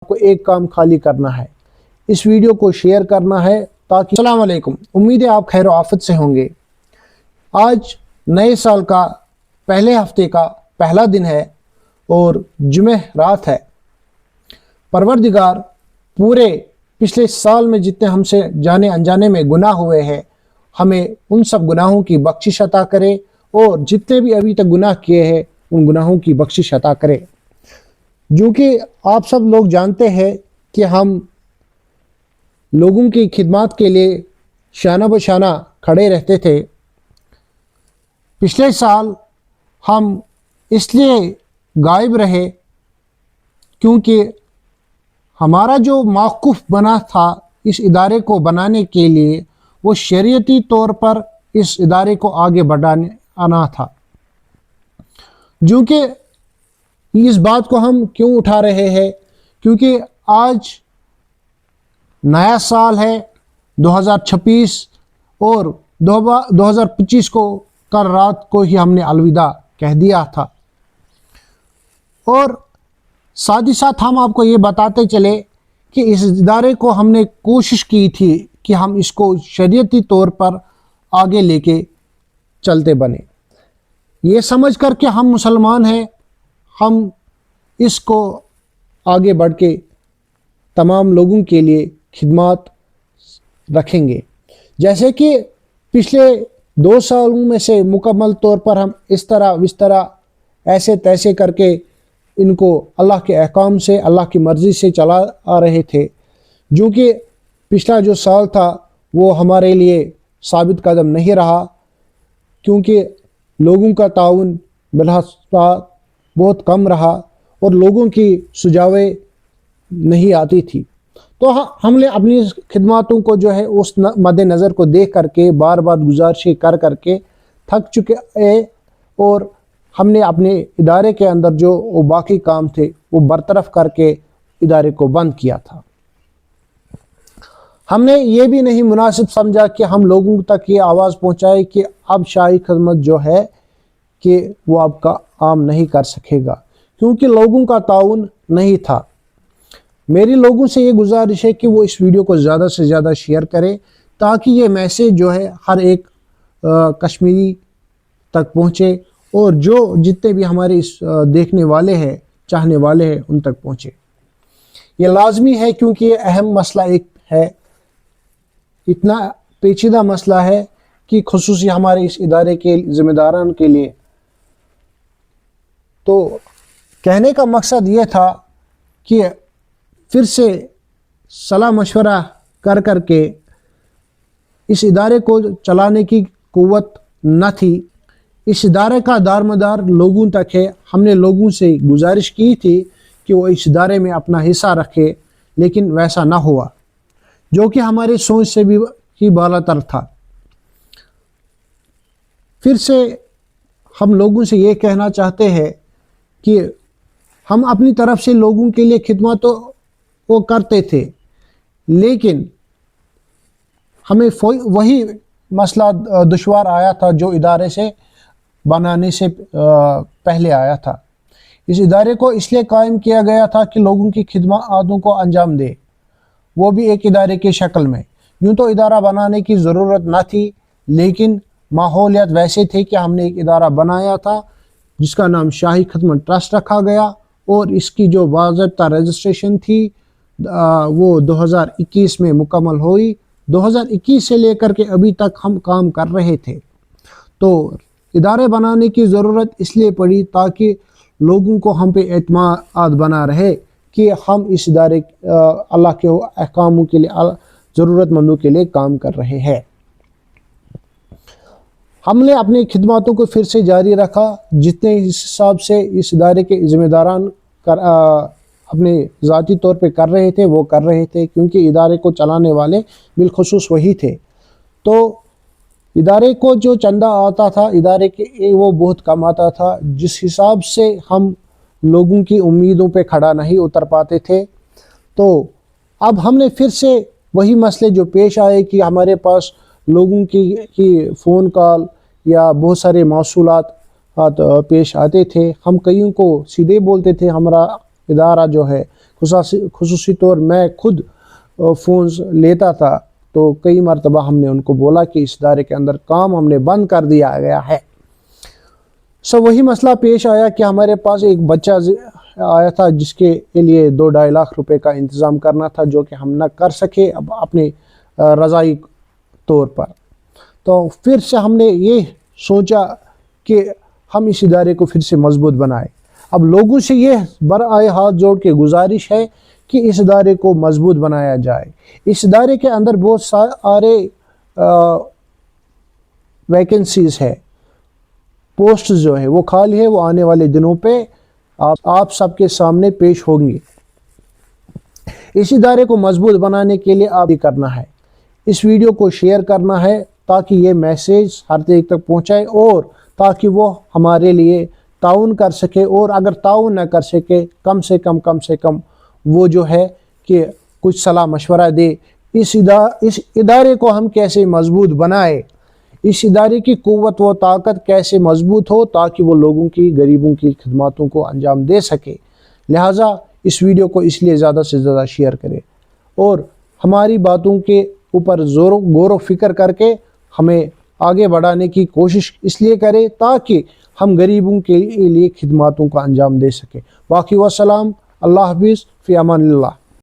آپ کو ایک کام خالی کرنا ہے، اس ویڈیو کو شیئر کرنا ہے تاکہ السلام علیکم، امید ہے آپ خیر و آفت سے ہوں گے۔ آج نئے سال کا پہلے ہفتے کا پہلا دن ہے اور جمعہ رات ہے۔ پروردگار پورے پچھلے سال میں جتنے ہم سے جانے انجانے میں گناہ ہوئے ہیں، ہمیں ان سب گناہوں کی بخشش عطا کرے اور جتنے بھی ابھی تک گناہ کیے ہیں ان گناہوں کی بخشش عطا کرے۔ جو کہ آپ سب لوگ جانتے ہیں کہ ہم لوگوں کی خدمات کے لیے شانہ بشانہ کھڑے رہتے تھے۔ پچھلے سال ہم اس لیے غائب رہے کیونکہ ہمارا جو موقف بنا تھا اس ادارے کو بنانے کے لیے، وہ شریعتی طور پر اس ادارے کو آگے بڑھانا تھا۔ جو کہ اس بات کو ہم کیوں اٹھا رہے ہیں؟ کیونکہ آج نیا سال ہے 2026 اور 2025 کو کل رات کو ہی ہم نے الوداع کہہ دیا تھا۔ اور ساتھ ہی ساتھ ہم آپ کو یہ بتاتے چلے کہ اس ادارے کو ہم نے کوشش کی تھی کہ ہم اس کو شریعتی طور پر آگے لے کے چلتے بنے، یہ سمجھ کر کہ ہم مسلمان ہیں، ہم اس کو آگے بڑھ کے تمام لوگوں کے لیے خدمات رکھیں گے۔ جیسے کہ پچھلے 2 سالوں میں سے مکمل طور پر ہم اس طرح ایسے تیسے کر کے ان کو اللہ کے احکام سے، اللہ کی مرضی سے چلا آ رہے تھے۔ جو کہ پچھلا جو سال تھا وہ ہمارے لیے ثابت قدم نہیں رہا، کیونکہ لوگوں کا تعاون بالحق بہت کم رہا اور لوگوں کی سجاویں نہیں آتی تھی۔ تو ہم نے اپنی خدماتوں کو جو ہے اس مد نظر کو دیکھ کر کے بار بار گزارشیں کر کے تھک چکے ہیں، اور ہم نے اپنے ادارے کے اندر جو وہ باقی کام تھے وہ برطرف کر کے ادارے کو بند کیا تھا۔ ہم نے یہ بھی نہیں مناسب سمجھا کہ ہم لوگوں تک یہ آواز پہنچائے کہ اب شاہی خدمت جو ہے کہ وہ اب کا عام نہیں کر سکے گا، کیونکہ لوگوں کا تعاون نہیں تھا۔ میری لوگوں سے یہ گزارش ہے کہ وہ اس ویڈیو کو زیادہ سے زیادہ شیئر کریں تاکہ یہ میسیج جو ہے ہر ایک کشمیری تک پہنچے، اور جو جتنے بھی ہمارے اس دیکھنے والے ہیں، چاہنے والے ہیں، ان تک پہنچے۔ یہ لازمی ہے کیونکہ یہ اہم مسئلہ ایک ہے، اتنا پیچیدہ مسئلہ ہے کہ خصوصی ہمارے اس ادارے کے ذمہ داران کے لیے۔ تو کہنے کا مقصد یہ تھا کہ پھر سے صلاح مشورہ کر کے اس ادارے کو چلانے کی قوت نہ تھی۔ اس ادارے کا دارمدار لوگوں تک ہے۔ ہم نے لوگوں سے گزارش کی تھی کہ وہ اس ادارے میں اپنا حصہ رکھے، لیکن ویسا نہ ہوا، جو کہ ہماری سوچ سے بھی بالاتر تھا۔ پھر سے ہم لوگوں سے یہ کہنا چاہتے ہیں کہ ہم اپنی طرف سے لوگوں کے لیے خدمات تو وہ کرتے تھے، لیکن ہمیں وہی مسئلہ دشوار آیا تھا جو ادارے سے بنانے سے پہلے آیا تھا۔ اس ادارے کو اس لیے قائم کیا گیا تھا کہ لوگوں کی خدماتوں کو انجام دے، وہ بھی ایک ادارے کی شکل میں۔ یوں تو ادارہ بنانے کی ضرورت نہ تھی، لیکن ماحولیات ویسے تھے کہ ہم نے ایک ادارہ بنایا تھا جس کا نام شاہی خدمت ٹرسٹ رکھا گیا، اور اس کی جو باضابطہ رجسٹریشن تھی وہ 2021 میں مکمل ہوئی۔ 2021 سے لے کر کے ابھی تک ہم کام کر رہے تھے۔ تو ادارے بنانے کی ضرورت اس لیے پڑی تاکہ لوگوں کو ہم پہ اعتماد بنا رہے کہ ہم اس ادارے اللہ کے احکاموں کے لیے، ضرورت مندوں کے لیے کام کر رہے ہیں۔ ہم نے اپنی خدماتوں کو پھر سے جاری رکھا، جتنے حساب سے اس ادارے کے ذمہ داران اپنے ذاتی طور پہ کر رہے تھے وہ کر رہے تھے، کیونکہ ادارے کو چلانے والے بالخصوص وہی تھے۔ تو ادارے کو جو چندہ آتا تھا ادارے کے وہ بہت کم آتا تھا، جس حساب سے ہم لوگوں کی امیدوں پہ کھڑا نہیں اتر پاتے تھے۔ تو اب ہم نے پھر سے وہی مسئلے جو پیش آئے کہ ہمارے پاس لوگوں کی فون کال یا بہت سارے موصولات پیش آتے تھے، ہم کئیوں کو سیدھے بولتے تھے ہمارا ادارہ جو ہے خصوصی طور میں خود فونز لیتا تھا تو کئی مرتبہ ہم نے ان کو بولا کہ اس ادارے کے اندر کام ہم نے بند کر دیا گیا ہے۔ وہی مسئلہ پیش آیا کہ ہمارے پاس ایک بچہ آیا تھا جس کے لیے 2-2.5 لاکھ روپے کا انتظام کرنا تھا، جو کہ ہم نہ کر سکے اب اپنے رضائی طور پر۔ تو پھر سے ہم نے یہ سوچا کہ ہم اس ادارے کو پھر سے مضبوط بنائیں۔ اب لوگوں سے یہ برائے ہاتھ جوڑ کے گزارش ہے کہ اس ادارے کو مضبوط بنایا جائے۔ اس ادارے کے اندر بہت سارے ویکنسیز ہے، پوسٹ جو ہے وہ خالی ہے، وہ آنے والے دنوں پہ آپ سب کے سامنے پیش ہوں گے۔ اس ادارے کو مضبوط بنانے کے لیے آپ بھی کرنا ہے، اس ویڈیو کو شیئر کرنا ہے تاکہ یہ میسیج ہر ایک تک پہنچائے اور تاکہ وہ ہمارے لیے تعاون کر سکے، اور اگر تعاون نہ کر سکے کم سے کم وہ جو ہے کہ کچھ صلاح مشورہ دے اس ادارے کو ہم کیسے مضبوط بنائے، اس ادارے کی قوت و طاقت کیسے مضبوط ہو تاکہ وہ لوگوں کی، غریبوں کی خدماتوں کو انجام دے سکے۔ لہٰذا اس ویڈیو کو اس لیے زیادہ سے زیادہ شیئر کرے اور ہماری باتوں کے اوپر غور و فکر کر کے ہمیں آگے بڑھانے کی کوشش اس لیے کرے تاکہ ہم غریبوں کے لیے خدماتوں کا انجام دے سکیں۔ باقی والسلام، اللہ حافظ، فی امان اللہ۔